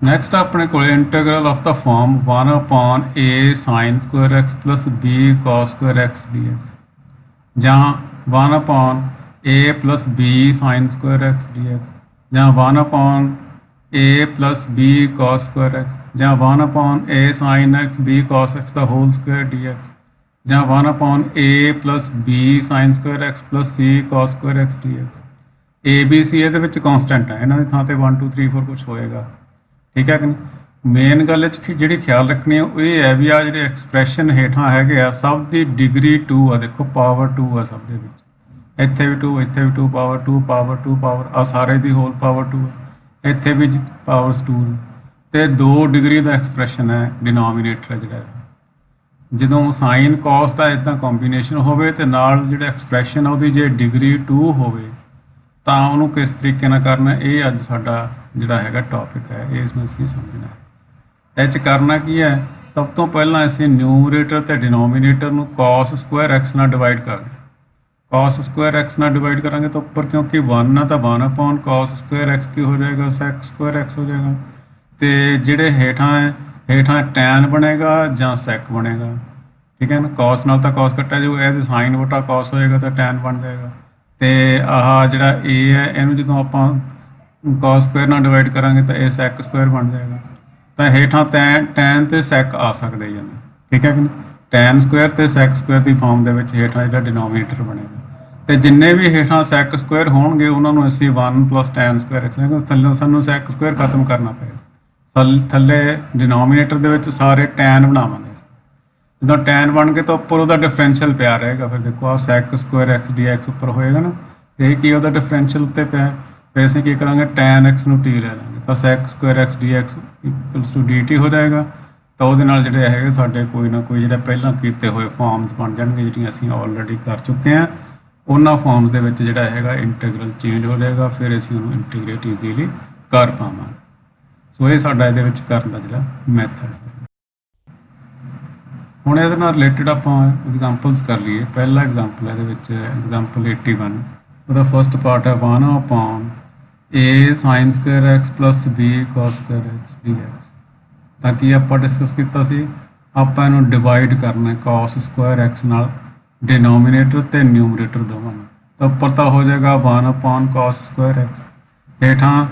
Next ਆਪਣੇ ਕੋਲ integral of ਦਾ form 1/a sin square x plus b cos square x dx ਜਾਂ 1/a plus b sin square x dx ਜਾਂ 1/a plus b cos square x ਜਾਂ 1/a sin x b cos x ਦਾ whole square dx ਜਾਂ 1/a plus b sin square x plus c cos square x dx a b c ਇਹਦੇ ਵਿੱਚ constant ਹੈ, ਇਹਨਾਂ ਦੀ ਥਾਂ ਤੇ 1 2 3 4 ਕੁਝ ਹੋਏਗਾ। ਠੀਕ ਹੈ ਕਿ ਨਹੀਂ। ਮੇਨ ਗੱਲ ਇਹ 'ਚ ਜਿਹੜੀ ਖਿਆਲ ਰੱਖਣੀ ਹੈ ਉਹ ਇਹ ਹੈ ਵੀ ਆ ਜਿਹੜੇ ਐਕਸਪ੍ਰੈਸ਼ਨ ਹੇਠਾਂ ਹੈਗੇ ਆ ਸਭ ਦੀ ਡਿਗਰੀ 2 ਆ, ਦੇਖੋ ਪਾਵਰ 2 ਆ ਸਭ ਦੇ ਵਿੱਚ, ਇੱਥੇ ਵੀ 2 ਇੱਥੇ ਵੀ 2 ਪਾਵਰ 2 ਪਾਵਰ 2 ਪਾਵਰ ਆ ਸਾਰੇ ਦੀ ਹੋਲ ਪਾਵਰ 2 ਆ, ਇੱਥੇ ਵੀ ਪਾਵਰਸ 2 ਤੇ 2 ਡਿਗਰੀ ਦਾ ਐਕਸਪ੍ਰੈਸ਼ਨ ਹੈ ਡਿਨੋਮੀਨੇਟਰ ਹੈ ਜਿਹੜਾ। ਜਦੋਂ ਸਾਈਨ ਕੋਸ ਦਾ ਇੱਦਾਂ ਕੰਬੀਨੇਸ਼ਨ ਹੋਵੇ ਤੇ ਨਾਲ ਜਿਹੜਾ ਐਕਸਪ੍ਰੈਸ਼ਨ ਆ ਉਹਦੀ ਜੇ ਡਿਗਰੀ 2 ਹੋਵੇ ਤਾਂ ਉਹਨੂੰ ਕਿਸ ਤਰੀਕੇ ਨਾਲ ਕਰਨਾ, ਇਹ ਅੱਜ ਸਾਡਾ ਜਿਹੜਾ ਹੈਗਾ ਟੌਪਿਕ ਹੈ, ਇਸ ਨੂੰ ਅਸੀਂ ਸਮਝਣਾ ਹੈ। ਇਹ 'ਚ ਕਰਨਾ ਕੀ ਹੈ, ਸਭ ਤੋਂ ਪਹਿਲਾਂ ਅਸੀਂ ਨਿਊਮਰੇਟਰ ਤੇ ਡਿਨੋਮੀਨੇਟਰ ਨੂੰ cos ਸਕੁਆਇਰ x ਨਾਲ ਡਿਵਾਈਡ ਕਰਦੇ। cos ਸਕੁਆਇਰ x ਨਾਲ ਡਿਵਾਈਡ ਕਰਾਂਗੇ ਤਾਂ ਉੱਪਰ ਕਿਉਂਕਿ 1 ਆ ਤਾਂ 1/cos ਸਕੁਆਇਰ x ਕੀ ਹੋ ਜਾਏਗਾ, sec ਸਕੁਆਇਰ x ਹੋ ਜਾਏਗਾ। ਤੇ ਜਿਹੜੇ ਹੇਠਾਂ ਹੈ, ਹੇਠਾਂ tan ਬਣੇਗਾ ਜਾਂ sec ਬਣੇਗਾ। ਠੀਕ ਹੈ ਨਾ, cos ਨਾਲ ਤਾਂ cos ਕੱਟਿਆ ਜਾਊਗਾ, ਇਹਦੇ sin ਵਟਾ cos ਹੋਏਗਾ ਤਾਂ tan ਬਣ ਜਾਏਗਾ। ਤੇ ਆਹ ਜਿਹੜਾ a ਹੈ ਇਹਨੂੰ ਜਦੋਂ ਆਪਾਂ cos ਸਕੁਆਇਰ ਨਾਲ ਡਿਵਾਈਡ ਕਰਾਂਗੇ ਤਾਂ ਇਹ sec ਸਕੁਆਇਰ ਬਣ ਜਾਏਗਾ। ਤਾਂ ਹੇਠਾਂ tan ਤੇ sec ਆ ਸਕਦੇ ਜਾਂਦੇ। ਠੀਕ ਹੈ ਕਿ ਨਹੀਂ, tan ਸਕੁਆਇਰ ਤੇ sec ਸਕੁਆਇਰ ਦੀ ਫਾਰਮ ਦੇ ਵਿੱਚ ਹੇਠਾਂ ਜਿਹੜਾ ਡਿਨੋਮੀਨੇਟਰ ਬਣੇਗਾ। ਤੇ ਜਿੰਨੇ ਵੀ ਹੇਠਾਂ sec ਸਕੁਆਇਰ ਹੋਣਗੇ ਉਹਨਾਂ ਨੂੰ ਅਸੀਂ 1 + tan ਸਕੁਆਇਰ x ਲਿਖਾਂਗੇ। ਥੱਲੇ ਸਾਨੂੰ sec ਸਕੁਆਇਰ ਖਤਮ ਕਰਨਾ ਪਏਗਾ। ਥੱਲੇ ਡਿਨੋਮੀਨੇਟਰ ਦੇ ਵਿੱਚ ਸਾਰੇ tan ਬਣਾਵਾਂਗੇ। ਜਦੋਂ tan ਬਣ ਕੇ ਤਾਂ ਉੱਪਰ ਉਹਦਾ ਡਿਫਰੈਂਸ਼ੀਅਲ ਪਿਆ ਰਹੇਗਾ। ਫਿਰ ਦੇਖੋ ਆ sec ਸਕੁਆਇਰ x dx ਉੱਪਰ ਹੋਏਗਾ ਨਾ, ਇਹ ਕੀ ਉਹਦਾ ਡਿਫਰੈਂਸ਼ੀਅਲ ਉੱਤੇ ਪਿਆ। ਫਿਰ ਅਸੀਂ ਕੀ ਕਰਾਂਗੇ, tan x ਨੂੰ t ਲੈ ਲਾਂਗੇ ਤਾਂ sec square x dx = dt ਹੋ ਜਾਏਗਾ। ਤਾਂ ਉਹਦੇ ਨਾਲ ਜਿਹੜੇ ਹੈਗੇ ਸਾਡੇ ਕੋਈ ਨਾ ਕੋਈ ਜਿਹੜੇ ਪਹਿਲਾਂ ਕੀਤੇ ਹੋਏ ਫਾਰਮਸ ਬਣ ਜਾਣਗੇ ਜਿਹੜੀਆਂ ਅਸੀਂ ਆਲਰੇਡੀ ਕਰ ਚੁੱਕੇ ਹਾਂ। ਉਹਨਾਂ ਫਾਰਮਸ ਦੇ ਵਿੱਚ ਜਿਹੜਾ ਹੈਗਾ ਇੰਟੀਗਰਲ ਚੇਂਜ ਹੋ ਜਾਏਗਾ, ਫਿਰ ਅਸੀਂ ਉਹਨੂੰ ਇੰਟੀਗ੍ਰੇਟ ਈਜ਼ੀਲੀ ਕਰ ਪਾਵਾਂਗੇ। ਸੋ ਇਹ ਸਾਡਾ ਇਹਦੇ ਵਿੱਚ ਕਰਨ ਦਾ ਜਿਹੜਾ ਮੈਥਡ ਹੈ। ਹੁਣ ਇਹਦੇ ਨਾਲ ਰਿਲੇਟਡ ਆਪਾਂ ਐਗਜ਼ਾਮਪਲਸ ਕਰ ਲਈਏ। ਪਹਿਲਾ ਐਗਜ਼ਾਮਪਲ ਇਹਦੇ ਵਿੱਚ ਐਗਜ਼ਾਮਪਲ 81, ਉਹਦਾ ਫਸਟ ਪਾਰਟ ਹੈ 1/a sin square x plus b cos square x dx। ਤਾਂ ਕੀ ਆਪਾਂ ਡਿਸਕਸ ਕੀਤਾ ਸੀ, ਆਪਾਂ ਇਹਨੂੰ ਡਿਵਾਈਡ ਕਰਨਾ cos ਸਕੁਆਇਰ x ਨਾਲ ਡਿਨੋਮੀਨੇਟਰ ਤੇ ਨਿਊਮਰੇਟਰ ਦੋਵਾਂ ਨੂੰ। ਤਾਂ ਉੱਪਰ ਤਾਂ ਹੋ ਜਾਏਗਾ 1/cos ਸਕੁਆਇਰ x, ਹੇਠਾਂ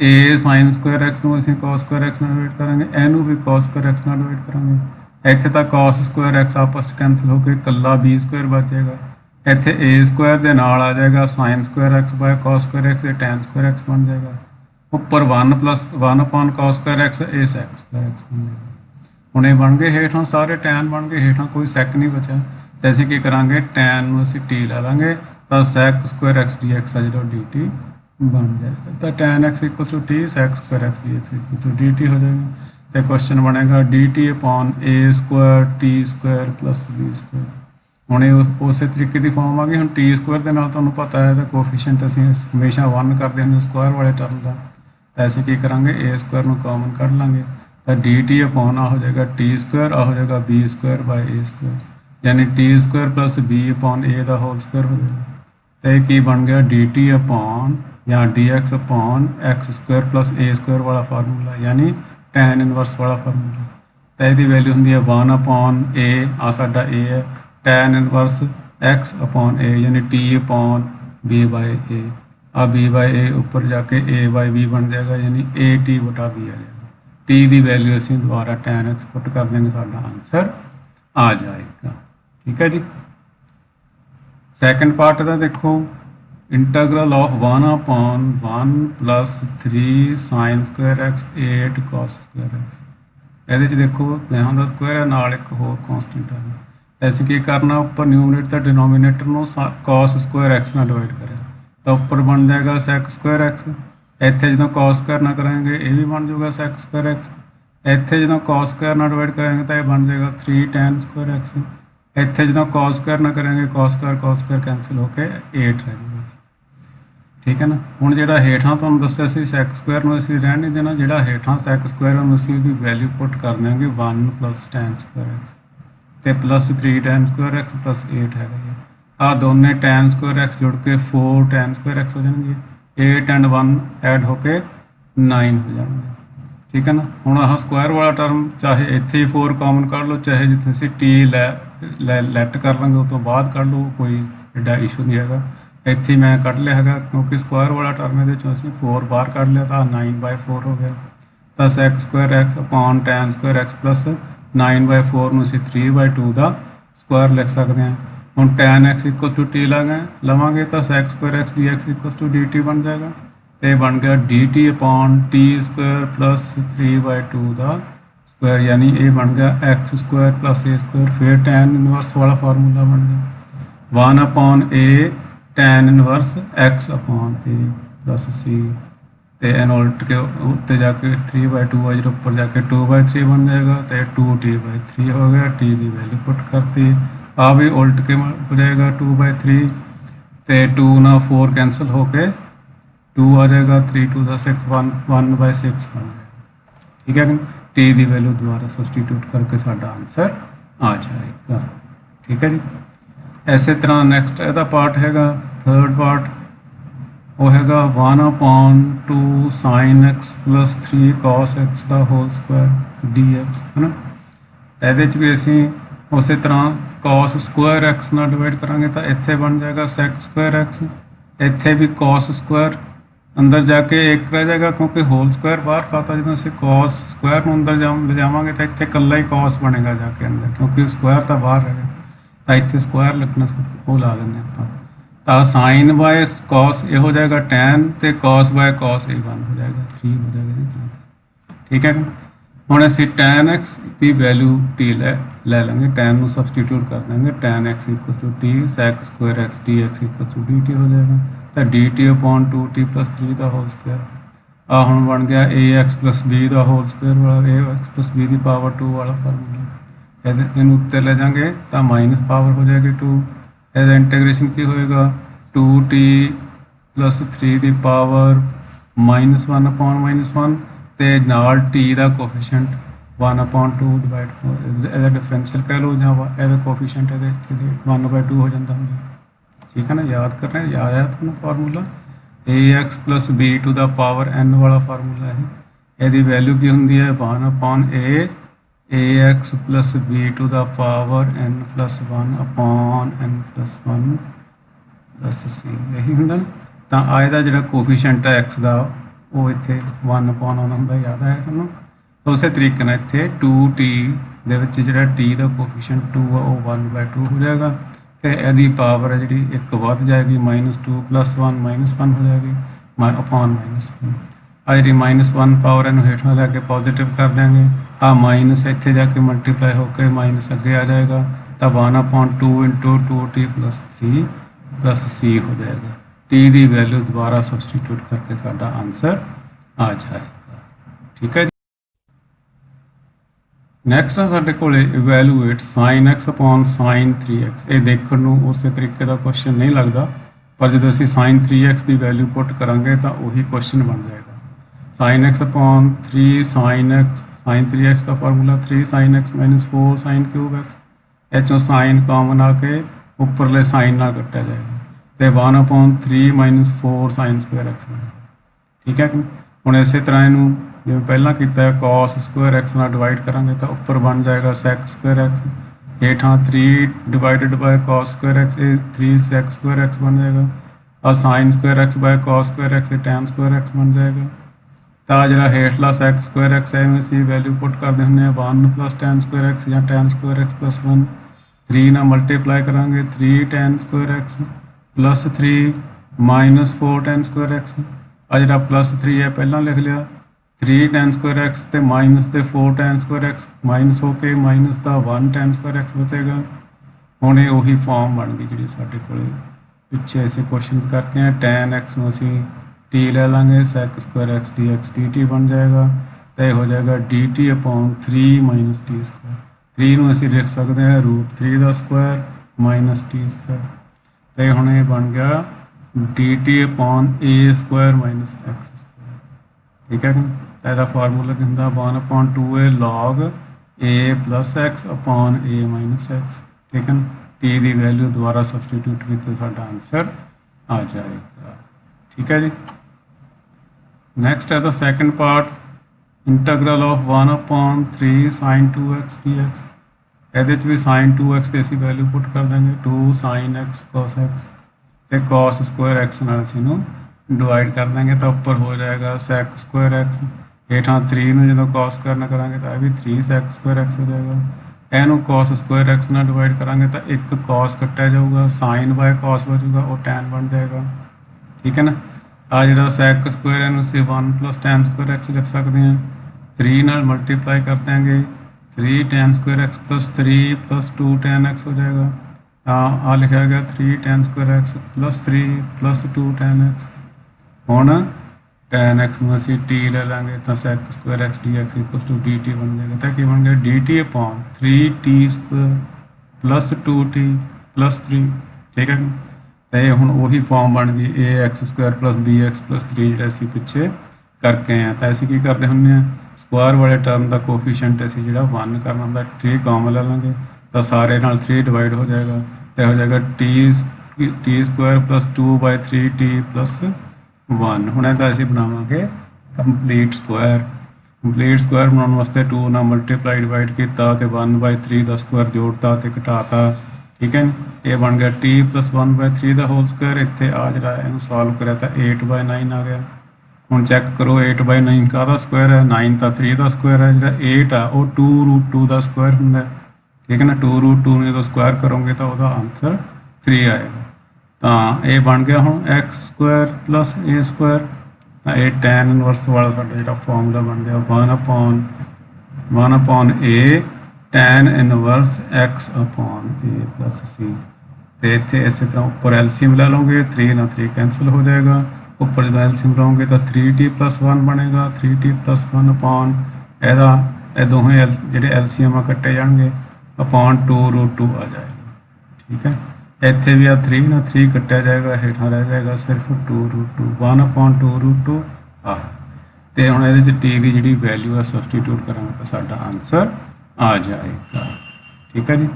a sin ਸਕੁਆਇਰ x ਨੂੰ ਅਸੀਂ cos ਸਕੁਆਇਰ x ਨਾਲ ਡਿਵਾਈਡ ਕਰਾਂਗੇ, ਇਹਨੂੰ ਵੀ cos ਸਕੁਆਇਰ x ਨਾਲ ਡਿਵਾਈਡ ਕਰਾਂਗੇ। ਇੱਥੇ ਤਾਂ cos ਸਕੁਆਇਰ x ਆਪਸ 'ਚ ਕੈਂਸਲ ਹੋ ਕੇ ਇਕੱਲਾ b ਸਕੁਆਇਰ ਬਚ ਜਾਏਗਾ। ਇੱਥੇ a ਸਕੁਆਇਰ ਦੇ ਨਾਲ ਆ ਜਾਏਗਾ sin square x by cos square x, ਤੇ tan ਸਕੁਆਇਰ x ਬਣ ਜਾਏਗਾ। ਉੱਪਰ 1 + 1/cos ਸਕੁਆਇਰ x, ਇਹ sec ਸਕੁਆਇਰ x ਬਣ ਜਾਏਗਾ। ਹੁਣ ਇਹ ਬਣ ਗਏ ਹੇਠਾਂ ਸਾਰੇ tan ਬਣ ਗਏ, ਹੇਠਾਂ ਕੋਈ sec ਨਹੀਂ ਬਚਿਆ। ਤੇ ਅਸੀਂ ਕੀ ਕਰਾਂਗੇ, tan ਨੂੰ ਅਸੀਂ t ਲੈ ਲਾਂਗੇ ਤਾਂ sec ਸਕੁਆਇਰ x dx ਆ ਜਿਹੜਾ dt ਬਣ ਜਾਏਗਾ। ਤਾਂ tan x = t, sec square x dx = dt ਹੋ ਜਾਏਗਾ। ਤੇ ਕੁਐਸਚਨ ਬਣੇਗਾ dt/a Square t square + b Square. ਹੁਣ ਇਹ ਉਸੇ ਤਰੀਕੇ ਦੀ ਫਾਰਮ ਆ ਗਈ। ਹੁਣ t ਸਕੁਆਇਰ ਦੇ ਨਾਲ ਤੁਹਾਨੂੰ ਪਤਾ ਹੈ ਇਹਦਾ ਕੋਫੀਸ਼ੀਐਂਟ ਅਸੀਂ ਹਮੇਸ਼ਾ 1 ਕਰਦੇ ਹਾਂ ਸਕੁਆਇਰ ਵਾਲੇ ਟਰਮ ਦਾ। ਐਸੇ ਕੀ ਕਰਾਂਗੇ, a ਸਕੁਆਇਰ ਨੂੰ ਕਾਮਨ ਕੱਢ ਲਾਂਗੇ ਤਾਂ dt/ ਆ ਹੋ ਜਾਏਗਾ t ਸਕੁਆਇਰ, ਆ ਹੋ ਜਾਏਗਾ b square by a square, ਯਾਨੀ t ਸਕੁਆਇਰ + b/a ਦਾ ਹੋਲ ਸਕੁਆਇਰ ਹੋ ਜਾਏਗਾ। ਤਾਂ ਇਹ ਕੀ ਬਣ ਗਿਆ, dt/ ਜਾਂ dx/x ਸਕੁਆਇਰ + a ਸਕੁਆਇਰ ਵਾਲਾ ਫਾਰਮੂਲਾ, ਯਾਨੀ tan ਇਨਵਰਸ ਵਾਲਾ ਫਾਰਮੂਲਾ। ਤਾਂ ਇਹਦੀ ਵੈਲਿਊ ਹੁੰਦੀ ਹੈ 1/a, ਆ ਸਾਡਾ a ਹੈ, tan ਇਨਵਰਸ x/a ਯਾਨੀ t/b/a, ਆ b/a ਉੱਪਰ ਜਾ ਕੇ a/b ਬਣ ਜਾਏਗਾ, ਯਾਨੀ at/b ਆ ਜਾਏਗਾ। t ਦੀ ਵੈਲਿਊ ਅਸੀਂ ਦੁਬਾਰਾ tan x ਪੁੱਟ ਕਰ ਦੇਂਗੇ, ਸਾਡਾ ਆਨਸਰ ਆ ਜਾਏਗਾ। ਠੀਕ ਹੈ ਜੀ। ਸੈਕੰਡ ਪਾਰਟ ਦਾ ਦੇਖੋ, integral of 1/1 + 3 sin square x 8 cos square x। ਇਹਦੇ 'ਚ ਦੇਖੋ ਲਿਆਂ ਦਾ ਸਕੁਆਇਰ ਹੈ, ਨਾਲ ਇੱਕ ਹੋਰ ਕੌਂਸਟੈਂਟ ਹੈ। ਅਸੀਂ ਕੀ ਕਰਨਾ, ਉੱਪਰ ਨਿਊਮਰੇਟਰ ਤੇ ਡਿਨੋਮੀਨੇਟਰ ਨੂੰ cos ਸਕੁਆਇਰ x ਨਾਲ ਡਿਵਾਈਡ ਕਰਿਆ ਤਾਂ ਉੱਪਰ ਬਣ ਜਾਏਗਾ sec ਸਕੁਆਇਰ x। ਇੱਥੇ ਜਦੋਂ cos ਸਕੁਆਇਰ ਨਾਲ ਕਰਾਂਗੇ ਇਹ ਵੀ ਬਣ ਜਾਊਗਾ sec ਸਕੁਆਇਰ x। ਇੱਥੇ ਜਦੋਂ cos ਸਕੁਆਇਰ ਨਾਲ ਡਿਵਾਈਡ ਕਰਾਂਗੇ ਤਾਂ ਇਹ ਬਣ ਜਾਏਗਾ 3 tan ਸਕੁਆਇਰ x। ਇੱਥੇ ਜਦੋਂ cos ਸਕੁਆਇਰ ਨਾਲ ਕਰਾਂਗੇ cos ਸਕੁਆਇਰ ਕੈਂਸਲ ਹੋ ਕੇ 8 ਰਹਿ ਜਾਊਗਾ। ਠੀਕ ਹੈ ਨਾ। ਹੁਣ ਜਿਹੜਾ ਹੇਠਾਂ ਤੁਹਾਨੂੰ ਦੱਸਿਆ ਸੀ sec ਸਕੁਆਇਰ ਨੂੰ ਅਸੀਂ ਰਹਿਣ ਨਹੀਂ ਦੇਣਾ, ਜਿਹੜਾ ਹੇਠਾਂ sec ਸਕੁਆਇਰ ਨੂੰ ਅਸੀਂ ਉਹਦੀ ਵੈਲਿਊ ਪੁੱਟ ਕਰ ਦਿਆਂਗੇ 1 + tan ਸਕੁਆਇਰ x ਤੇ +3 tan ਸਕੁਆਇਰ x + 8 ਹੈਗਾ ਜੀ। ਆਹ ਦੋਨੇ tan ਸਕੁਆਇਰ x ਜੁੜ ਕੇ 4 tan ਸਕੁਆਇਰ x ਹੋ ਜਾਣਗੇ, 8 and 1 ਐਡ ਹੋ ਕੇ 9 ਹੋ ਜਾਣਗੇ। ठीक है ना। हुण आह स्क्वायर वाला टर्म चाहे इत्थे ही 4 कॉमन कढ़ लो, चाहे जिथे असीं टी लैट कर लांगे उस तो बाद कढ़ लो, कोई एडा इशू नहीं हैगा। इत्थे ही मैं कढ़ लिया हैगा क्योंकि स्क्वायर वाला टर्म इहदे चों असीं 4 बाहर कढ़ लिया तो 9/4 हो गया। तो sec square x upon tan square x plus 9/4 ਨੂੰ ਅਸੀਂ 3/2 ਦਾ स्क्वायर लिख सकते हैं। ਹੁਣ tan x equal to t लवांगे तो sec square x dx equal to dt बन जाएगा। तो बन गया dt upon t square plus 3/2 का स्क्वायर, यानी ये बन गया x square plus a square. फिर tan इनवर्स वाला फार्मूला बन गया 1 upon a tan inverse x upon a plus c. तो एन उल्ट के उत्ते जाके 3/2 आ जो ऊपर जाके 2/3 बन जाएगा। तो 2t/3 हो गया, टी की वैल्यू पुट करती, आ भी उल्ट के हो जाएगा 2/3। तो 2 ना 4 कैंसल होके 2 आ जाएगा, 3 2 दा 6 1/6 बन जाएगा। ठीक है, टी की वैल्यू दोबारा सब्सटीट्यूट करके साडा आंसर आ जाएगा। ठीक है जी। इस तरह नैक्सट ਇਹਦਾ पार्ट हैगा थर्ड पार्ट, वो हैगा 1/2 sin x plus 3 cos x का होल स्क्वायर dx है ना। ਇਹਦੇ भी असी उस तरह cos स्क्वायर x ਨਾਲ डिवाइड करांगे तो इत्थे बन जाएगा sec स्क्वायर x, इत्थे भी cos स्क्वायर अंदर जाके एक रह जाएगा क्योंकि होल स्क्वायर बाहर पाता। जो असीं cos स्क्वायर में अंदर ले जावांगे तो इत्थे कल्ला ही cos बनेगा जाके अंदर, क्योंकि स्क्वायर तो बाहर रहेगा। तो इत्थे स्क्वायर लिखना वो ला लेंगे आप। तो साइन बाय कॉस ये हो जाएगा tan, तो कॉस बाय कॉस ये 1 हो जाएगा, 3 हो जाएगा। ठीक है, हम असी tan x की वैल्यू t ले लेंगे, tan को सबसटीट्यूट कर देंगे, tan x equal to T sec square x dx equal to dt हो जाएगा। तो dt अपॉन 2t प्लस 3 का होल स्क्वायर आ हम बन गया ax प्लस b का होल स्क्वायर वाला ax प्लस b की पावर 2 वाला फार्मूला। इन उत्ते ले जाएंगे तो माइनस पावर हो जाएगी 2। ਇਹਦਾ ਇੰਟੀਗ੍ਰੇਸ਼ਨ ਕੀ ਹੋਏਗਾ 2t प्लस 3 की पावर -1 अपॉन -1 ਤੇ ਨਾਲ t ਦਾ ਕੋਫੀਸ਼ੀਐਂਟ 1/2 डिवाइड ਇਹਦਾ डिफरेंशियल कह लो ਜਾਂ ਇਹਦਾ ਕੋਫੀਸ਼ੀਐਂਟ ਇਹਦੇ 1/2 हो जाता है। ठीक है ना, याद करना है, याद आया ਤੁਹਾਨੂੰ formula ax plus b to the power n वाला फार्मूला है। ਇਹਦੀ वैल्यू की होंगी है 1/a ax plus b to the power n plus 1 upon n plus 1 plus c यही होंगे। तो आए का जो कोफीशेंट है x का वो इतने 1 अपॉन आना होंगे, याद आया थोड़ा। तो उस तरीके इतने 2t जो t का कोफीशेंट 2 है वो 1/2 हो जाएगा। तो यदि पावर है जी एक बढ़ जाएगी -2 प्लस 1 -1 हो जाएगी upon -1। Uh ji -1 power in हेठों लैके पॉजिटिव कर देंगे, आ माइनस इतने जाके मल्टीप्लाई होकर माइनस अगे आ जाएगा। तो 1/2 × 2t प्लस 3 प्लस c हो जाएगा। टी की वैल्यू दोबारा सबसटीट्यूट करके साडा आंसर आ जाएगा। ठीक है जी। नैक्सट है साडे कोले evaluate sin x upon sin 3x। ये देखने को उस तरीके का क्वेश्चन नहीं लगता, पर जो असीं sin 3x की वैल्यू पुट करांगे तो वही क्वेश्चन बन जाएगा। sin x upon 3 sin x, sin 3x का formula 3 sin x - 4 sin cube x, इचों साइन कॉमन आके उपरले साइन ना कटा जाएगा। तो 1/3 - 4 sin स्क्वायर x बनेगा। ठीक है, हम इस तरह इनू जिवें पहला किया cos स्क्वायर x ना डिवाइड करांगे तो उपर बन जाएगा sec स्क्वायर x, हेठां 3 divided by cos square x, 3 sec square x बन जाएगा। और sin square x by cos square x tan square x बन जाएगा। तो जो हेठला sec स्क्वायर एक्स है इनमें सी वैल्यू पुट करते होंगे 1 प्लस tan स्क्वायर एक्स या tan स्क्वायर एक्स प्लस 1, 3 ना मल्टीप्लाई करांगे 3 tan square x plus 3 -4 tan square x. आ जो प्लस 3 है पहला लिख लिया, 3 tan स्क्वायर एक्स तो माइनस तो 4 tan स्क्वायर एक्स माइनस होके माइनस का 1 tan स्क्वायर एक्स बचेगा। हुण ये उही फॉर्म बन गई जी साडे कोल पिछे ऐसे क्वेश्चन करते हैं। tan x में असीं टी ले लेंगे, sec square x dx dt बन जाएगा। तो यह हो जाएगा dt अपॉन 3 - t स्क्वायर। 3 में असीं लिख सकते हैं √3 का स्क्वायर माइनस t स्क्वायर। तो यह हुण बन गया dt upon a square minus x square. ठीक है, तो यदा फार्मूला की होंगे 1/2a log a plus x upon a minus x। ठीक है, टी की वैल्यू दोबारा सबसटीट्यूट की तो साडा आंसर आ जाएगा। ठीक है जी। नैक्सट है the second part integral of 1/3 sin 2x dx। ਇਹਦੇ 'ਚ ਵੀ sin 2x ਤੇ ਅਸੀਂ ਵੈਲਿਊ ਪੁੱਟ ਕਰ ਦਾਂਗੇ 2 sin x cos x ਤੇ cos ਸਕੁਆਇਰ x ਨਾਲ ਅਸੀਂ ਨੂੰ ਡਿਵਾਈਡ ਕਰ ਦਾਂਗੇ ਤਾਂ ਉੱਪਰ ਹੋ ਜਾਏਗਾ sec ਸਕੁਆਇਰ x। ਹੇਠਾਂ 3 ਨੂੰ ਜਦੋਂ cos ਕਰਨਾ ਕਰਾਂਗੇ ਤਾਂ ਇਹ ਵੀ 3 sec ਸਕੁਆਇਰ x ਹੋ ਜਾਏਗਾ। ਇਹਨੂੰ cos ਸਕੁਆਇਰ x ਨਾਲ ਡਿਵਾਈਡ ਕਰਾਂਗੇ ਤਾਂ ਇੱਕ cos ਕੱਟਿਆ ਜਾਊਗਾ, sin ਬਾय cos ਬਚੂਗਾ, ਉਹ tan ਬਣ ਜਾਏਗਾ। ਠੀਕ ਹੈ ਨਾ। ਆ ਜਿਹੜਾ sec ਸਕੁਆਇਰ ਇਹਨੂੰ ਅਸੀਂ 1 + tan ਸਕੁਆਇਰ x ਲਿਖ ਸਕਦੇ ਹਾਂ। 3 ਨਾਲ ਮਲਟੀਪਲਾਈ ਕਰ ਦਿਆਂਗੇ 3 tan square x + 3 + 2 tan x ਹੋ ਜਾਏਗਾ। ਆ ਲਿਖਿਆ ਗਿਆ 3 tan square x + 3 + 2 tan x। ਹੁਣ tan x ਨੂੰ ਅਸੀਂ t ਲੈ ਲਾਂਗੇ ਤਾਂ sec square x dx = dt ਬਣ ਜਾਏਗਾ। ਤਾਂ ਕੀ ਬਣ ਗਿਆ dt/3t² + 2t + 3। ਠੀਕ ਹੈ। ਤੇ ਹੁਣ ਉਹੀ ਫਾਰਮ ਬਣ ਗਈ ax² + bx + 3 ਜਿਹੜਾ ਅਸੀਂ ਪਿੱਛੇ ਕਰਕੇ ਆਏ ਤਾਂ ਅਸੀਂ ਕੀ ਕਰਦੇ ਹੁੰਦੇ ਹਾਂ ਸਕੁਆਇਰ ਵਾਲੇ ਟਰਮ ਦਾ ਕੋਫੀਸ਼ੀਐਂਟ ਅਸੀਂ ਜਿਹੜਾ 1 ਕਰਨਾ ਹੁੰਦਾ 3 ਕਾਮਨ ਲੈ ਲਾਂਗੇ ਤਾਂ ਸਾਰੇ ਨਾਲ 3 ਡਿਵਾਈਡ ਹੋ ਜਾਏਗਾ ਤੇ ਹੋ ਜਾਏਗਾ t² + 2/3t + 1। ਹੁਣ ਇਹਦਾ ਅਸੀਂ ਬਣਾਵਾਂਗੇ ਕੰਪਲੀਟ ਸਕੁਆਇਰ। ਕੰਪਲੀਟ ਸਕੁਆਇਰ ਬਣਾਉਣ ਵਾਸਤੇ 2 ਨਾਲ ਮਲਟੀਪਲਾਈ ਡਿਵਾਈਡ ਕੀਤਾ ਤੇ 1/3 ਦਾ ਸਕੁਆਇਰ ਜੋੜਤਾ ਤੇ ਘਟਾਤਾ। ਠੀਕ ਹੈ। ਇਹ ਬਣ ਗਿਆ t + 1/3 ਦਾ ਹੋਲ ਸਕੁਆਇਰ। ਇੱਥੇ ਆ ਜਿਹੜਾ ਇਹਨੂੰ ਸੋਲਵ ਕਰਿਆ ਤਾਂ 8/9 ਆ ਗਿਆ। ਹੁਣ ਚੈੱਕ ਕਰੋ 8/9 ਕਾਹਦਾ ਸਕੁਆਇਰ ਹੈ 9 ਤਾਂ 3 ਦਾ ਸਕੁਆਇਰ ਹੈ। ਜਿਹੜਾ 8 ਆ ਉਹ 2√2 ਦਾ ਸਕੁਆਇਰ ਹੁੰਦਾ। ਠੀਕ ਹੈ ਨਾ। 2√2 ਨੂੰ ਜਦੋਂ ਸਕੁਆਇਰ ਕਰੋਗੇ ਤਾਂ ਉਹਦਾ ਆਨਸਰ 3 ਆਏਗਾ। ਤਾਂ ਇਹ ਬਣ ਗਿਆ ਹੁਣ x² + a²। ਤਾਂ ਇਹ tan ਇਨਵਰਸ ਵਾਲਾ ਸਾਡਾ ਜਿਹੜਾ ਫਾਰਮੂਲਾ ਬਣ ਗਿਆ 1/a tan inverse x/a + c। ਤੇ ਇੱਥੇ ਇਸੇ ਤਰ੍ਹਾਂ ਉੱਪਰ ਐਲਸੀਐਮ ਲੈ ਲਓਗੇ 3 ਨਾਲ 3 ਕੈਂਸਲ ਹੋ ਜਾਏਗਾ। ਉੱਪਰ ਜਦੋਂ ਐਲਸੀਐਮ ਲਓਗੇ ਤਾਂ 3t + 1 ਬਣੇਗਾ 3t + 1 ਇਹਦਾ ਇਹ ਦੋਵੇਂ ਜਿਹੜੇ ਐਲਸੀਐਮ ਆ ਕੱਟੇ ਜਾਣਗੇ /2√2 ਆ ਜਾਏਗਾ। ਠੀਕ ਹੈ। ਇੱਥੇ ਵੀ ਆ 3 ਨਾਲ 3 ਕੱਟਿਆ ਜਾਏਗਾ ਹੇਠਾਂ ਰਹਿ ਜਾਏਗਾ ਸਿਰਫ 2√2 1/2√2 ਆ। ਤੇ ਹੁਣ ਇਹਦੇ 'ਚ t ਦੀ ਜਿਹੜੀ ਵੈਲਿਊ ਆ ਸਬਸਟੀਟਿਊਟ ਕਰਾਂਗੇ ਤਾਂ ਸਾਡਾ ਆਨਸਰ ਆ ਜਾਏਗਾ। ਠੀਕ ਹੈ ਜੀ।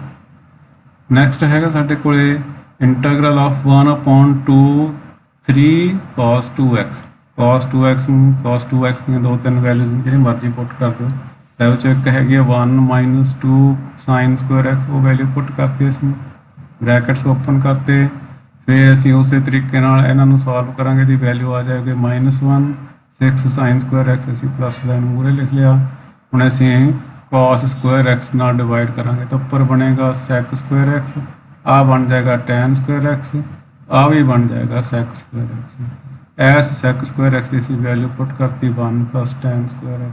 ਨੈਕਸਟ ਹੈਗਾ ਸਾਡੇ ਕੋਲੇ ਇੰਟਰਗਰਲ of 1/2(3 cos 2x। cos 2x ਨੂੰ cos 2x ਦੀਆਂ 2-3 ਵੈਲਿਊਜ਼ ਜਿਹੜੀ ਮਰਜ਼ੀ ਪੁੱਟ ਕਰ ਦਿਓ। ਤਾਂ ਉਹ 'ਚ ਇੱਕ ਹੈਗੀ ਆ 1 - 2 sin ਸਕੁਆਇਰ x। ਉਹ ਵੈਲਿਊ ਪੁੱਟ ਕਰਤੀ ਅਸੀਂ ਬ੍ਰੈਕਟਸ ਓਪਨ ਕਰਤੇ। ਫਿਰ ਅਸੀਂ ਉਸੇ ਤਰੀਕੇ ਨਾਲ ਇਹਨਾਂ ਨੂੰ ਸੋਲਵ ਕਰਾਂਗੇ ਦੀ ਵੈਲਿਊ ਆ ਜਾਏਗੀ -1 6 sin ਸਕੁਆਇਰ x। ਅਸੀਂ ਪਲੱਸ ਦਾ ਇਹਨੂੰ ਮੂਹਰੇ ਲਿਖ ਲਿਆ। ਹੁਣ ਅਸੀਂ cos ਸਕੁਆਇਰ x ਨਾਲ ਡਿਵਾਈਡ ਕਰਾਂਗੇ ਤਾਂ ਉੱਪਰ ਬਣੇਗਾ sec ਸਕੁਆਇਰ x। ਆ ਬਣ ਜਾਏਗਾ tan ਸਕੁਆਇਰ x। ਆ ਵੀ ਬਣ ਜਾਏਗਾ sec square x। S sec square x ਦੀ ਅਸੀਂ ਵੈਲਿਊ ਪੁੱਟ ਕਰਤੀ 1 + tan square x।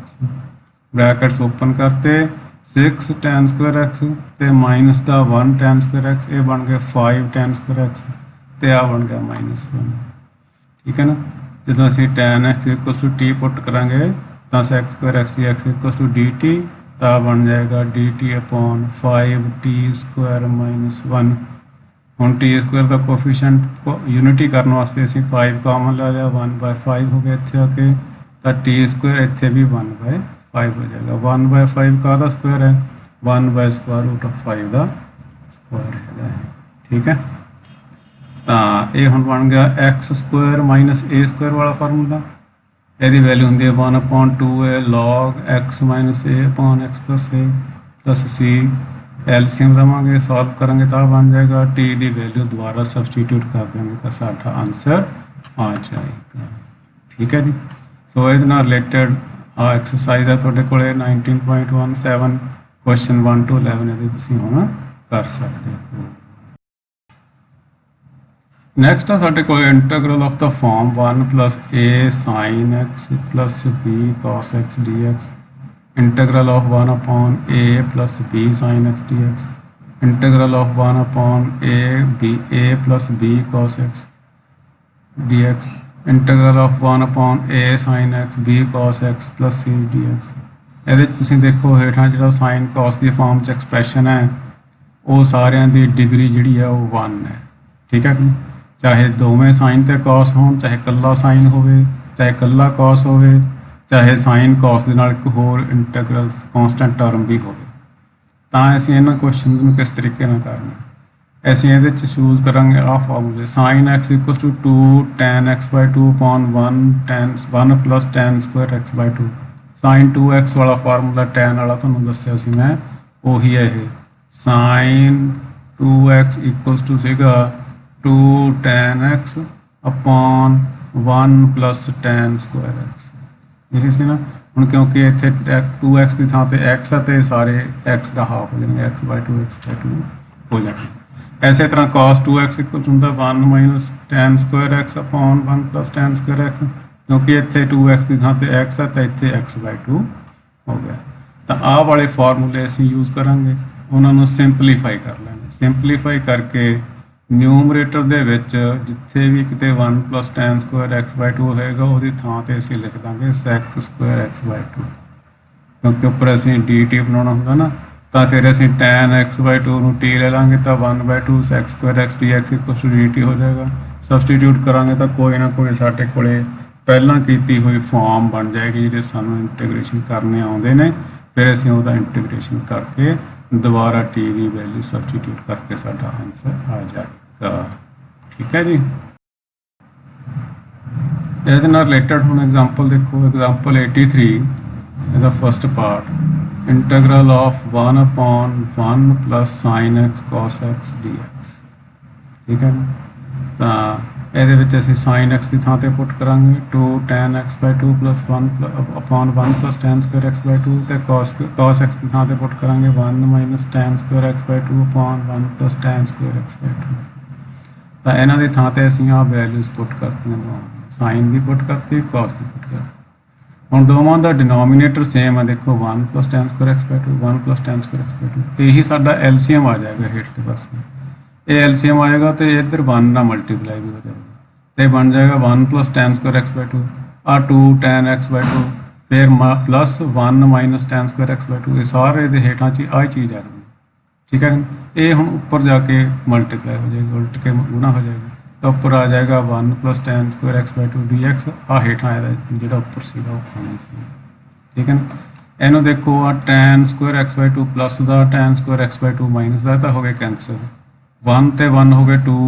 Brackets open ਕਰਤੇ 6 tan ਸਕੁਆਇਰ x ਤੇ ਮਾਈਨਸ ਦਾ 1 tan ਸਕੁਆਇਰ x। ਇਹ ਬਣ ਗਿਆ 5 tan ਸਕੁਆਇਰ x ਤੇ ਆ ਬਣ ਗਿਆ -1। ਠੀਕ ਹੈ ਨਾ। ਜਦੋਂ ਅਸੀਂ tan x = t ਪੁੱਟ ਕਰਾਂਗੇ ਤਾਂ sec square x dx = dt ਤਾਂ ਬਣ ਜਾਏਗਾ dt/5t² - 1। ਹੁਣ t² ਦਾ ਕੋਫੀਸ਼ੀਐਂਟ ਯੂਨਿਟੀ ਕਰਨ ਵਾਸਤੇ ਅਸੀਂ 5 ਕਾਮਨ ਲੈ ਲਿਆ 1/5 ਹੋ ਗਿਆ ਇੱਥੇ ਆ ਕੇ ਤਾਂ t² ਇੱਥੇ ਵੀ 1/5 ਹੋ ਜਾਏਗਾ। 1/5 ਕਾਹਦਾ ਸਕੁਆਇਰ ਹੈ 1/√5 ਦਾ ਸਕੁਆਇਰ ਹੈਗਾ। ਠੀਕ ਹੈ। ਤਾਂ ਇਹ ਹੁਣ ਬਣ ਗਿਆ x² - a² ਵਾਲਾ ਫਾਰਮੂਲਾ। ਇਹਦੀ ਵੈਲਿਊ ਹੁੰਦੀ ਹੈ 1/2a log x - a/x + a + c। LCM ਲਵਾਂਗੇ ਸੋਲਵ ਕਰਾਂਗੇ ਤਾਂ ਬਣ ਜਾਏਗਾ t ਦੀ ਵੈਲਿਊ ਦੁਬਾਰਾ ਸਬਸਟੀਟਿਊਟ ਕਰ ਦਿਆਂਗੇ ਤਾਂ ਸਾਡਾ ਆਨਸਰ ਆ ਜਾਏਗਾ। ਠੀਕ ਹੈ ਜੀ। ਸੋ ਇਹਦੇ ਨਾਲ ਰਿਲੇਟਡ ਆ ਐਕਸਰਸਾਈਜ਼ ਹੈ ਤੁਹਾਡੇ ਕੋਲੇ 19.17 ਕੁਐਸਚਨ 1 to 11 ਇਹਦੇ ਤੁਸੀਂ ਹੁਣ ਕਰ ਸਕਦੇ ਹੋ। ਨੈਕਸਟ ਆ ਸਾਡੇ ਕੋਲ ਇੰਟਰਗਰਲ ਆਫ ਦਾ farm 1 + a sin x + b cos x dx। Integral of 1/a + b sin x dx। Integral of 1/a + b cos x dx। Integral of 1/a sin x b cos x + c dx। ਇਹਦੇ 'ਚ ਤੁਸੀਂ ਦੇਖੋ ਹੇਠਾਂ ਜਿਹੜਾ sin cos ਦੀ farm 'ਚ expression ਹੈ ਉਹ ਸਾਰਿਆਂ ਦੀ ਡਿਗਰੀ ਜਿਹੜੀ ਹੈ ਉਹ 1 ਹੈ। ਠੀਕ ਹੈ। ਚਾਹੇ ਦੋਵੇਂ ਸਾਈਨ ਤੇ cos ਹੋਣ, ਚਾਹੇ ਇਕੱਲਾ ਸਾਈਨ ਹੋਵੇ, ਚਾਹੇ ਇਕੱਲਾ cos ਹੋਵੇ, ਚਾਹੇ ਸਾਈਨ cos ਦੇ ਨਾਲ ਇੱਕ ਹੋਰ ਇੰਟਰਗਰਲ ਕੌਂਸਟੈਂਟ ਟਰਮ ਵੀ ਹੋਵੇ। ਤਾਂ ਅਸੀਂ ਇਹਨਾਂ ਕੁਐਸਚਨ ਨੂੰ ਕਿਸ ਤਰੀਕੇ ਨਾਲ ਕਰਨਾ ਅਸੀਂ ਇਹਦੇ 'ਚ ਚੂਜ਼ ਕਰਾਂਗੇ ਆਹ ਫਾਰਮੂਲੇ sin x = 2 tan x/2 / 1 + tan² x/2। Sign 2x ਵਾਲਾ ਫਾਰਮੂਲਾ ਟੈਨ ਵਾਲਾ ਤੁਹਾਨੂੰ ਦੱਸਿਆ ਸੀ ਮੈਂ, ਉਹੀ ਹੈ ਇਹ। ਸਾਈਨ 2x ਇਕੁਅਲਸ ਟੂ ਸੀਗਾ 2 tan x upon 1 plus ten Square x। ਇਹ ਸੀ ਨਾ। ਹੁਣ ਕਿਉਂਕਿ ਇੱਥੇ 2x ਦੀ ਥਾਂ ਤੇ x ਹੈ ਤੇ ਸਾਰੇ x ਦਾ ਹਾਫ ਹੋ ਜਾਣਗੇ, x/2 ਹੋ ਜਾਣਗੇ। ਇਸੇ ਤਰ੍ਹਾਂ cos 2x ਇਕੁਅਲ ਹੁੰਦਾ 1 minus ten Square x upon 1 plus ten Square x, ਕਿਉਂਕਿ ਇੱਥੇ 2x ਦੀ ਥਾਂ ਤੇ x ਹੈ ਤਾਂ ਇੱਥੇ x/2 ਹੋ ਗਿਆ। ਤਾਂ ਆਹ ਵਾਲੇ ਫਾਰਮੂਲੇ ਅਸੀਂ ਯੂਜ਼ ਕਰਾਂਗੇ, ਉਹਨਾਂ ਨੂੰ ਸਿੰਪਲੀਫਾਈ ਕਰ ਲੈਣਾ। ਸਿੰਪਲੀਫਾਈ ਕਰਕੇ ਨਿਊਮਰੇਟਰ ਦੇ ਵਿੱਚ ਜਿੱਥੇ ਵੀ ਕਿਤੇ 1 ਪਲੱਸ ਟੈਨ ਸਕੁਆਇਰ x/2 ਹੋਏਗਾ ਉਹਦੀ ਥਾਂ ਤੇ ਅਸੀਂ ਲਿਖ ਦਾਂਗੇ sec ਸਕੁਆਇਰ x/2, ਕਿਉਂਕਿ ਉੱਪਰ ਅਸੀਂ dt ਬਣਾਉਣਾ ਹੁੰਦਾ ਨਾ, ਤਾਂ ਫਿਰ ਅਸੀਂ tan x/2 ਨੂੰ t ਲੈ ਲਾਂਗੇ ਤਾਂ 1/2 sec square x dx equal to dt ਹੋ ਜਾਏਗਾ। ਸਬਸਟੀਟਿਊਟ ਕਰਾਂਗੇ ਤਾਂ ਕੋਈ ਨਾ ਕੋਈ ਸਾਡੇ ਕੋਲੇ ਪਹਿਲਾਂ ਕੀਤੀ ਹੋਈ ਫਾਰਮ ਬਣ ਜਾਏਗੀ ਜਿਹਦੇ ਸਾਨੂੰ ਇੰਟੀਗ੍ਰੇਸ਼ਨ ਕਰਨੇ ਆਉਂਦੇ ਨੇ, ਫਿਰ ਅਸੀਂ ਉਹਦਾ ਇੰਟੀਗ੍ਰੇਸ਼ਨ ਕਰਕੇ ਦੁਬਾਰਾ t ਦੀ ਵੈਲਿਊ ਸਬਸਟੀਟਿਊਟ ਕਰਕੇ ਸਾਡਾ ਆਨਸਰ ਆ ਜਾਏਗਾ। ਠੀਕ ਹੈ ਜੀ। ਇਹਦੇ ਨਾਲ ਰਿਲੇਟਡ ਹੁਣ ਐਗਜ਼ਾਮਪਲ ਦੇਖੋ, ਐਗਜ਼ਾਮਪਲ 83 ਇਹਦਾ first part integral of 1/1 plus sine x cos x dx। ਠੀਕ ਹੈ। ਤਾਂ ਇਹਦੇ ਵਿੱਚ ਅਸੀਂ ਸਾਈਨ x ਦੀ ਥਾਂ ਤੇ ਪੁੱਟ ਕਰਾਂਗੇ 2 tan x/2 plus 1 upon 1 plus tan Square x/2 ਤੇ cos x ਦੀ ਥਾਂ ਤੇ ਪੁੱਟ ਕਰਾਂਗੇ 1 minus tan Square x/2 upon 1 plus tan Square x/2। ਤਾਂ ਇਹਨਾਂ ਦੀ ਥਾਂ ਤੇ ਅਸੀਂ ਆਹ ਵੈਲਿਊਜ਼ ਪੁੱਟ ਕਰਤੀਆਂ, ਸਾਈਨ ਦੀ ਪੁੱਟ ਕਰਤੀ, cos ਦੀ ਪੁੱਟ ਕਰਤੀ। ਹੁਣ ਦੋਵਾਂ ਦਾ ਡਿਨੋਮੀਨੇਟਰ ਸੇਮ ਹੈ, ਦੇਖੋ 1 plus tan Square x/2 1 plus tan Square x/2, ਇਹੀ ਸਾਡਾ ਐਲਸੀਐਮ ਆ ਜਾਏਗਾ ਹੇਠਲੇ ਪਾਸੇ। ਇਹ ਐਲਸੀਐਮ ਆਏਗਾ ਤੇ ਇੱਧਰ 1 ਨਾਲ ਮਲਟੀਪਲਾਈ ਵੀ ਹੋ ਜਾਏਗਾ ਤੇ ਬਣ ਜਾਏਗਾ 1 ਪਲੱਸ tan ਸਕੁਆਇਰ x/2 ਆ 2 tan x/2 ਫਿਰ plus 1 minus tan Square x/2, ਇਹ ਸਾਰੇ ਦੇ ਹੇਠਾਂ 'ਚ ਆਹ ਚੀਜ਼ ਆ ਗਈ। ਠੀਕ ਹੈ। ਇਹ ਹੁਣ ਉੱਪਰ ਜਾ ਕੇ ਮਲਟੀਪਲਾਈ ਹੋ ਜਾਏਗਾ, ਉਲਟ ਕੇ ਗੁਣਾ ਹੋ ਜਾਏਗਾ ਤਾਂ ਉੱਪਰ ਆ ਜਾਏਗਾ 1 plus tan Square x/2 dx। ਆ ਹੇਠਾਂ ਇਹਦਾ ਜਿਹੜਾ ਉੱਪਰ ਸੀਗਾ ਉਹ ਖਾਣਾ ਸੀ। ਠੀਕ ਹੈ ਨਾ। ਇਹਨੂੰ ਦੇਖੋ ਆ tan ਸਕੁਆਇਰ x/2 ਪਲੱਸ ਦਾ tan ਸਕੁਆਇਰ x/2 ਮਾਈਨਸ ਦਾ ਤਾਂ ਹੋ ਗਏ ਕੈਂਸਲ, 1 ਤੇ 1 ਹੋ ਗਏ 2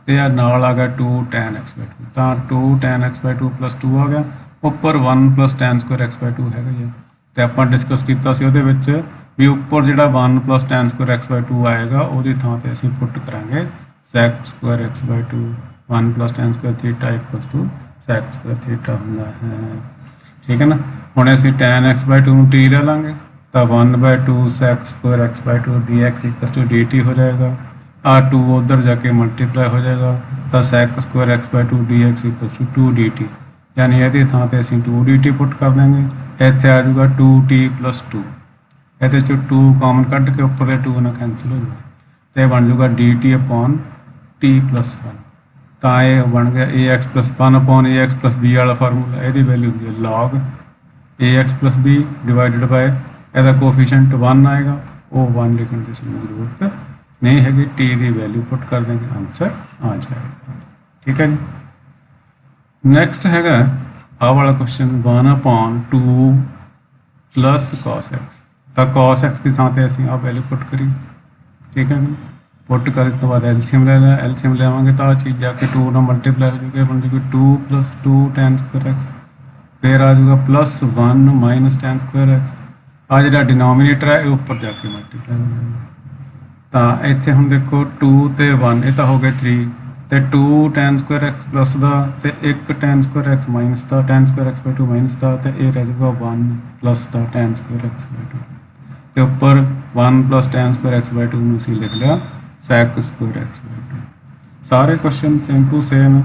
ਤੇ ਆ ਨਾਲ ਆ ਗਿਆ 2 tan x/2, ਤਾਂ 2 tan x/2 ਪਲੱਸ 2 ਆ ਗਿਆ, ਉੱਪਰ 1 ਪਲੱਸ tan ਸਕੁਆਇਰ x/2 ਹੈਗਾ ਜੀ। ਤੇ ਆਪਾਂ ਡਿਸਕਸ ਕੀਤਾ ਸੀ ਉਹਦੇ ਵਿੱਚ ਵੀ ਉੱਪਰ ਜਿਹੜਾ 1 ਪਲੱਸ tan ਸਕੁਆਇਰ x/2 ਆਏਗਾ ਉਹਦੀ ਥਾਂ ਤੇ ਅਸੀਂ ਪੁੱਟ ਕਰਾਂਗੇ sec square x/2 1 plus tan square theta equal to sec square theta ਹੁੰਦਾ ਹੈ। ਠੀਕ ਹੈ ਨਾ। ਹੁਣ ਅਸੀਂ tan x/2 ਨੂੰ t ਲੈ ਲਾਂਗੇ ਤਾਂ 1/2 sec square x/2 dx equal to dt ਹੋ ਜਾਏਗਾ। आ 2 उधर जाके मल्टीप्लाई हो जाएगा तो sec square x/2 dx equal to 2 dt, यानी ये थां पे असीं 2 dt पुट कर देंगे। इत्थे आ जाऊगा 2t प्लस 2, ये 2 कॉमन कट के उपर 2 ना कैंसल हो जाएगा तो बन जाऊगा dt अपॉन t प्लस 1। तो ये बन गया ax plus 1 upon ax plus b वाला फार्मूला, ये वैल्यू होंगी है log ax plus b divided by ਇਹਦਾ कोफिशिएंट 1 आएगा, वो 1 लिखने की जरूरत नहीं हैगी, टी की वैल्यू पुट कर देंगे आंसर आ जाएगा। ठीक है जी। नैक्सट हैगा आ वाला क्वेश्चन 1/2 प्लस cos x, तो cos x की थां ते असीं आ वैल्यू पुट करी। ठीक है जी। पुट करने तो बाद एलसीएम ले लिया, एलसीएम लेवांगे तो आ चीज़ जाके 2 ना मल्टीप्लाई हो जाएगी, बन जाएगी 2 प्लस 2 tan स्क्वायर x, फिर आ जाएगा plus 1 minus tan square x। आ जो डिनोमीनेटर है ये ऊपर जाके मल्टीप्लाई हो जाएगा। तो इत्थे हम देखो 2 ते 1 ये तो हो गए 3 तो 2 tan स्क्वायर x प्लस का तो 1 tan स्क्वायर x माइनस का tan स्क्वायर x/2 माइनस का तो ये रह जाएगा 1 प्लस का tan स्क्वायर x/2 के ऊपर 1 प्लस tan स्क्वायर x/2 में असीं लिख लिया sec स्क्वायर x/2। सारे क्वेश्चन सेम टू सेम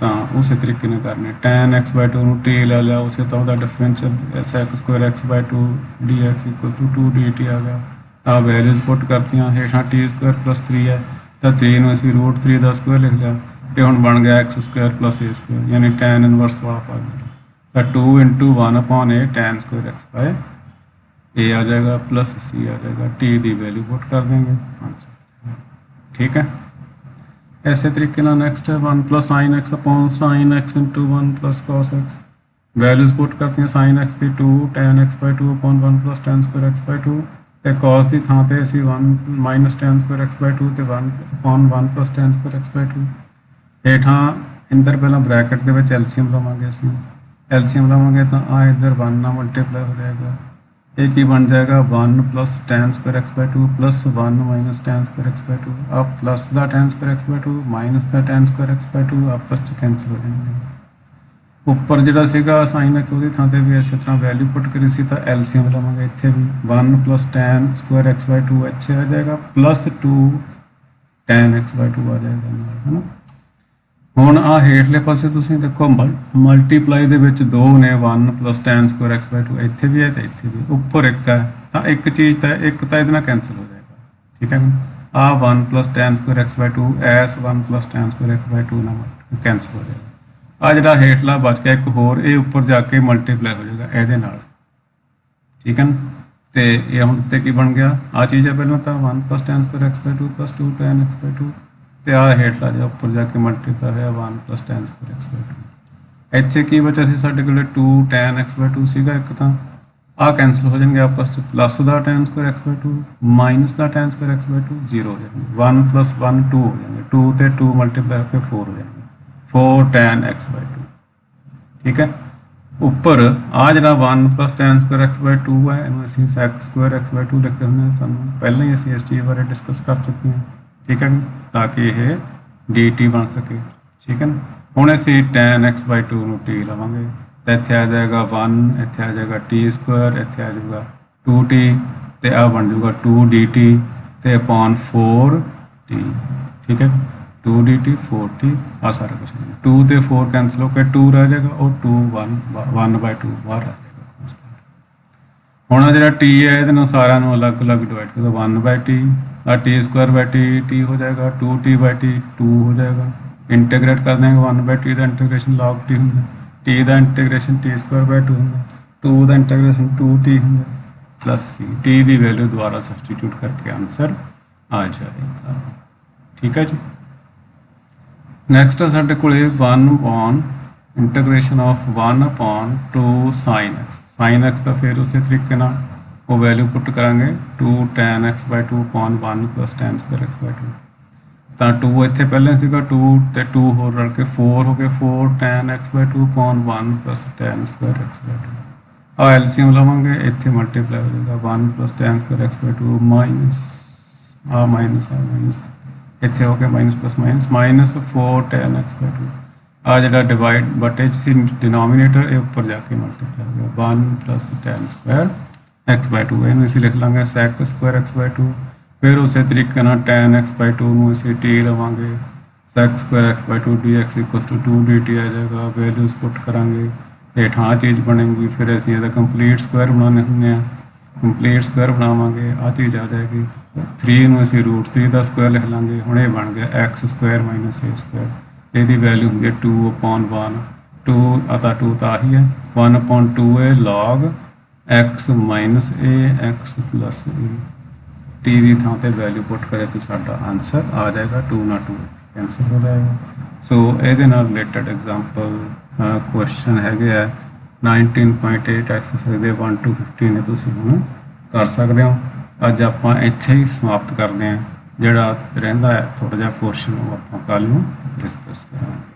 तो उस तरीके ने करने tan x/2 ਨੂੰ t ले लिया, उसे तो वह differential sec square x/2 dx equal to 2 dt आ गया। आ वैल्यूज पुट करती हेठा टी स्क्वायर प्लस 3 है तो 3 में असीं √3 का स्क्वायर लिख लिया तो हम बन गया x square plus a square, यानी tan इनवर्स वाला फार्मूला। तो 2 × 1/a tan square x by a आ जाएगा प्लस c आ जाएगा, t की वैल्यू पुट कर देंगे आंसर। ठीक है। ऐसे तरीके ना नेक्स्ट है 1 plus sign x upon sine x × 1 plus cos x, values put करती हैं साइन x की 2 tan x/2 upon 1 plus tan square x/2 ਤੇ cos ਦੀ ਥਾਂ ਤੇ ਅਸੀਂ 1 ਮਾਈਨਸ tan ਸਕੁਆਇਰ x/2 ਤੇ 1 upon 1 plus tan Square x/2 ਹੇਠਾਂ ਇੰਦਰ ਪਹਿਲਾਂ ਬ੍ਰੈਕਟ ਦੇ ਵਿੱਚ ਐਲਸੀਐਮ ਲਵਾਂਗੇ ਅਸੀਂ एलसीएम लवांगे तो आ इधर 1 ना मल्टीप्लाई हो जाएगा, एक ही बन जाएगा 1 plus tan square x by two plus 1 minus tan square x by two. अब plus the tan square x by two minus the tan square x by two आपस च कैंसिल हो जाएंगे। ਉੱਪਰ ਜਿਹੜਾ ਸੀਗਾ ਸਾਈਨ ਐਕਸ ਉਹਦੀ ਥਾਂ ਤੇ ਵੀ ਇਸੇ ਤਰ੍ਹਾਂ ਵੈਲਿਊ ਪੁੱਟ ਕਰੀ ਸੀ ਤਾਂ ਐਲਸੀਐਮ ਲਵਾਂਗੇ ਇੱਥੇ ਵੀ 1 plus tan square x by two ਇੱਥੇ ਆ ਜਾਏਗਾ plus 2 tan x by two ਆ ਜਾਏਗਾ ਨਾਲ, ਹੈ ਨਾ। ਹੁਣ ਆ ਹੇਠਲੇ ਪਾਸੇ ਤੁਸੀਂ ਦੇਖੋ ਮਲਟੀਪਲਾਈ ਦੇ ਵਿੱਚ 2 ਨੇ 1 plus tan square x by two ਇੱਥੇ ਵੀ ਹੈ ਤੇ ਇੱਥੇ ਵੀ, ਉੱਪਰ ਇੱਕ ਹੈ ਤਾਂ ਇੱਕ ਚੀਜ਼ ਤਾਂ ਇੱਕ ਤਾਂ ਇਹਦੇ ਨਾਲ ਕੈਂਸਲ ਹੋ ਜਾਏਗਾ, ਠੀਕ ਹੈ। ਆ 1 plus tan square x by two ਐਸ 1 plus tan square x by two ਨਾਲ ਕੈਂਸਲ ਹੋ ਜਾਏਗਾ। ਆ ਜਿਹੜਾ ਹੇਠਲਾ ਬਚ ਗਿਆ ਇੱਕ ਹੋਰ, ਇਹ ਉੱਪਰ ਜਾ ਕੇ ਮਲਟੀਪਲਾਈ ਹੋ ਜਾਏਗਾ ਇਹਦੇ ਨਾਲ, ਠੀਕ ਹੈ ਨਾ। ਤੇ ਇਹ ਹੁਣ ਤੇ ਕੀ ਬਣ ਗਿਆ, ਆ ਚੀਜ਼ ਹੈ ਪਹਿਲਾਂ ਤਾਂ 1 plus tan square x by two plus 2 tan x by two ਤੇ ਆ ਹੇਠਲਾ ਜਿਹੜਾ ਉੱਪਰ ਜਾ ਕੇ ਮਲਟੀਪਲਾਈ ਹੋਇਆ 1 plus tan square x by two. ਇੱਥੇ ਕੀ ਬਚਿਆ ਸੀ ਸਾਡੇ ਕੋਲ 2 tan ਐਕਸ ਬਾਈ ਟੂ ਸੀਗਾ ਇੱਕ, ਤਾਂ ਆ ਕੈਂਸਲ ਹੋ ਜਾਣਗੇ ਆਪਸ ਚ, ਪਲੱਸ ਦਾ tan square x by two minus ਦਾ tan square x by two 0 ਹੋ ਜਾਣਗੇ, 1 ਪਲਸ 1 2 ਹੋ ਜਾਣਗੇ, 2 ਤੇ 2 ਮਲਟੀਪਲਾਈ ਹੋ ਕੇ 4 ਹੋ ਜਾਣਗੇ, 4 tan x ਬਾਈ ਟੂ, ਠੀਕ ਹੈ। ਉੱਪਰ ਆ ਜਿਹੜਾ 1 plus tan square x by two ਹੈ ਇਹਨੂੰ ਅਸੀਂ sec square x by two ਲਿਖਦੇ ਹੁੰਦੇ ਹਾਂ, ਸਾਨੂੰ ਪਹਿਲਾਂ ਹੀ ਅਸੀਂ ਇਸ ਚੀਜ਼ ਬਾਰੇ ਡਿਸਕਸ ਕਰ ਚੁੱਕੇ ਹਾਂ, ਠੀਕ ਹੈ, ਤਾਂ ਕਿ ਇਹ dt ਬਣ ਸਕੇ, ਠੀਕ ਹੈ ਨਾ। ਹੁਣ ਅਸੀਂ tan x ਬਾਈ ਟੂ ਨੂੰ t ਲਵਾਂਗੇ ਤਾਂ ਇੱਥੇ ਆ ਜਾਏਗਾ 1, ਇੱਥੇ ਆ ਜਾਏਗਾ t ਸਕੁਆਇਰ, ਇੱਥੇ ਆ ਜਾਊਗਾ 2t ਤੇ ਆ ਬਣ ਜਾਊਗਾ 2 dt ਤੇ ਅਪੋਨ 4t, ਠੀਕ ਹੈ। 2 dt 4t ਆ ਸਾਰਾ ਕੁਛ 2 ਤੇ 4 कैंसिल हो के 2 रह जाएगा और 2 1 बाय 2 बाहर रह जाएगा। ਹੁਣ ਆ ਜਿਹੜਾ t है ਇਹਦੇ ਨਾਲ ਸਾਰਿਆਂ ਨੂੰ ਅਲੱਗ ਅਲੱਗ ਡਿਵਾਈਡ ਕਰ ਦੋ 1 बाय t ਆ t स्क्वायर बाय t हो जाएगा 2t बाय t 2 हो जाएगा। इंटीग्रेट कर देंगे 1 बाय t ਦਾ ਇੰਟੀਗ੍ਰੇਸ਼ਨ log t ਹੁੰਦਾ, t the integration t square by 2 ਹੁੰਦਾ, 2 ਦਾ ਇੰਟੀਗ੍ਰੇਸ਼ਨ 2t ਹੁੰਦਾ प्लस c, t ਦੀ ਵੈਲਿਊ ਦੁਬਾਰਾ ਸਬਸਟੀਟਿਊਟ ਕਰਕੇ ਆਨਸਰ ਆ ਜਾਏਗਾ, ਠੀਕ ਹੈ ਜੀ। ਨੈਕਸਟ ਹੈ ਸਾਡੇ ਕੋਲ 1 upon integration of 1 upon 2 sin x, sin x ਦਾ ਫਿਰ ਉਸੇ ਤਰੀਕੇ ਨਾਲ ਉਹ ਵੈਲਿਊ ਪੁੱਟ ਕਰਾਂਗੇ 2 tan x by 2 upon 1 plus tan square x by 2, ਤਾਂ 2 ਇੱਥੇ ਪਹਿਲਾਂ ਸੀਗਾ 2 ਤੇ 2 ਹੋਰ ਰਲ ਕੇ 4 ਹੋ ਗਏ 4 tan x by 2 upon 1 plus tan square x by 2। ਆ ਐਲਸੀਐਮ ਲਵਾਂਗੇ ਇੱਥੇ ਮਲਟੀਪਲਾਈ ਹੋ ਜਾਏਗਾ 1 plus tan square x by 2 minus ਆ ਮਾਈਨਸ ਇੱਥੇ ਹੋ ਗਿਆ minus plus minus 4 tan x by 2। ਆ ਜਿਹੜਾ ਡਿਵਾਈਡ ਬਟੇ 'ਚ ਸੀ ਡਿਨੋਮੀਨੇਟਰ ਇਹ ਉੱਪਰ ਜਾ ਕੇ ਮਲਟੀਪਲਾਈ ਹੋ ਗਿਆ 1 plus tan square x by 2, ਇਹਨੂੰ ਅਸੀਂ ਲਿਖ ਲਾਂਗੇ sec square x by 2। ਫਿਰ ਉਸੇ ਤਰੀਕੇ ਨਾਲ tan x by 2 ਨੂੰ ਅਸੀਂ t ਲਵਾਂਗੇ sec square x by 2 dx equals to 2 dt ਆ ਜਾਏਗਾ, ਵੈਲਿਊਜ਼ ਪੁੱਟ ਕਰਾਂਗੇ ਹੇਠਾਂ ਚੀਜ਼ ਬਣੇਗੀ। ਫਿਰ ਅਸੀਂ ਇਹਦਾ ਕੰਪਲੀਟ ਸਕੁਆਇਰ ਬਣਾਉਣੇ ਹੁੰਦੇ ਆ, ਕੰਪਲੀਟ ਸਕੁਆਇਰ ਬਣਾਵਾਂਗੇ ਆ ਚੀਜ਼ ਆ ਜਾਏਗੀ 3 ਨੂੰ ਅਸੀਂ √3 ਦਾ ਸਕੁਆਇਰ ਲਿਖ ਲਾਂਗੇ, ਹੁਣ ਇਹ ਬਣ ਗਿਆ x Square minus a Square, ਇਹਦੀ ਵੈਲਿਊ ਹੁੰਦੀ ਹੈ 2 upon 1, 2 ਤਾਂ 2 ਤਾਂ ਆਹੀ ਹੈ 1 upon 2a log x minus a x plus a, t ਦੀ ਥਾਂ ਤੇ ਵੈਲਿਊ ਪੁੱਟ ਕਰੇ ਤਾਂ ਸਾਡਾ ਆਨਸਰ ਆ ਜਾਏਗਾ 2 ਨਾਲ 2 ਕੈਂਸਲ ਹੋ ਜਾਏਗਾ। ਸੋ ਇਹਦੇ ਨਾਲ ਰਿਲੇਟਡ ਐਗਜ਼ਾਮਪਲ ਕੁਐਸਚਨ ਹੈਗੇ ਆ 19.8 ਐਕਸਰਸਾਈਜ਼ ਦੇ 1 to 15 ਨੇ, ਤੁਸੀਂ ਹੁਣ ਕਰ ਸਕਦੇ ਹੋ। ਅੱਜ ਆਪਾਂ ਇੱਥੇ ਹੀ ਸਮਾਪਤ ਕਰਦੇ ਹਾਂ, ਜਿਹੜਾ ਰਹਿੰਦਾ ਹੈ ਥੋੜ੍ਹਾ ਜਿਹਾ ਪੋਰਸ਼ਨ ਉਹ ਆਪਾਂ ਕੱਲ੍ਹ ਨੂੰ ਡਿਸਕਸ ਕਰਾਂਗੇ।